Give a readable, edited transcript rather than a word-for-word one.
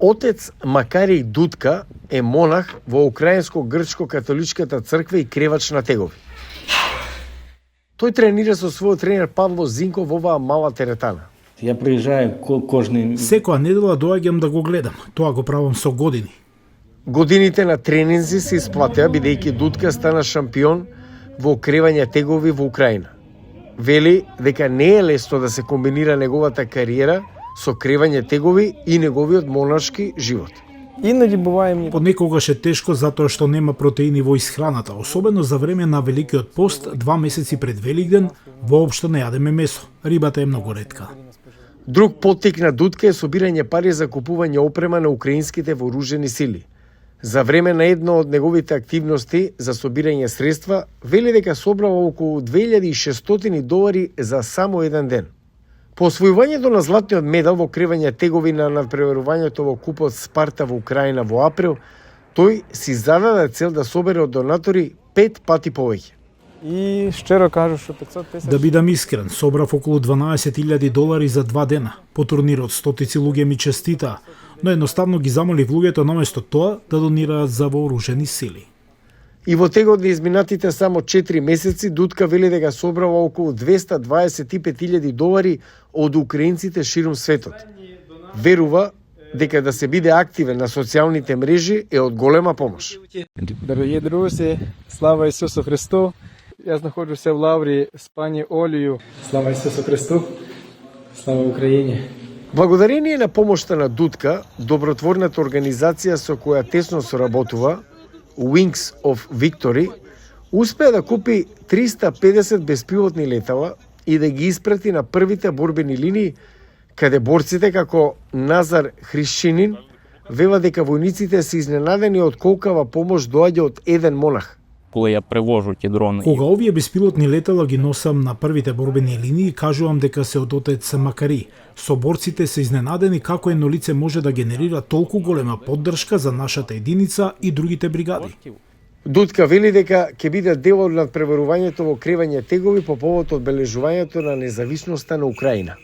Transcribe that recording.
Отец Макарий Дудка е монах во Украинско-грчко-католичката црква и кревач на тегови. Тој тренира со својот тренер Павло Зинков во оваа мала теретана. Ја приезжаем кожни... Секоја недела доаѓам да го гледам. Тоа го правам со години. Годините на тренинзи се исплатеа бидејќи Дудка стана шампион во кревање тегови во Украина. Вели дека не е лесно да се комбинира неговата кариера со кревање тегови и неговиот монашки живот. Инади буваем... Понекогаш е тешко затоа што нема протеини во исхраната, особено за време на Великиот пост, 2 месеци пред Великден, воопшто не јадеме месо. Рибата е многу ретка. Друг поттик на Дудка е собирање пари за купување опрема на украинските вооружени сили. За време на едно од неговите активности за собирање средства, вели дека собрава околу $2600 за само еден ден. По освојувањето на златниот медал во кревање тегови на надпреварувањето во купот Спарта во Украина во април, тој си зададе цел да собере од донатори 5 пати повеќе. И шчеро кажу што 500 000... Да бидам искрен, собрав околу $12,000 за 2 дена. По турнирот стотици луѓе ми честитаа, но едноставно ги замолив луѓето наместо тоа да донираат за вооружени сили. И во тегот на изминатите само 4 месеци Дудка вели дека собрава околу $225,000 од украинците ширум светот. Верува дека да се биде активен на социјалните мрежи е од голема помош. Дорогі друзі, слава Ісусу Христу! Я знаходжуся в лаврі з пані Олею. Слава Ісусу Христу! Слава Україні! Благодарение на помошта на Дудка, добротворната организација со која тесно соработува, Wings of Victory, успеа да купи 350 беспилотни летала и да ги испрати на првите борбени линии, каде борците како Назар Хришчинин вела дека војниците се изненадени од колкава помош доаѓа од еден монах. Коли ја превожу ти дрони. Кога овие беспилотни летала ги носам на првите борбени линии, кажувам дека се од отец Макари. Соборците се изненадени како едно лице може да генерира толку голема поддршка за нашата единица и другите бригади. Дудка вели дека ќе биде дел од надпреварувањето во кревање тегови по повод одбележувањето на независноста на Украина.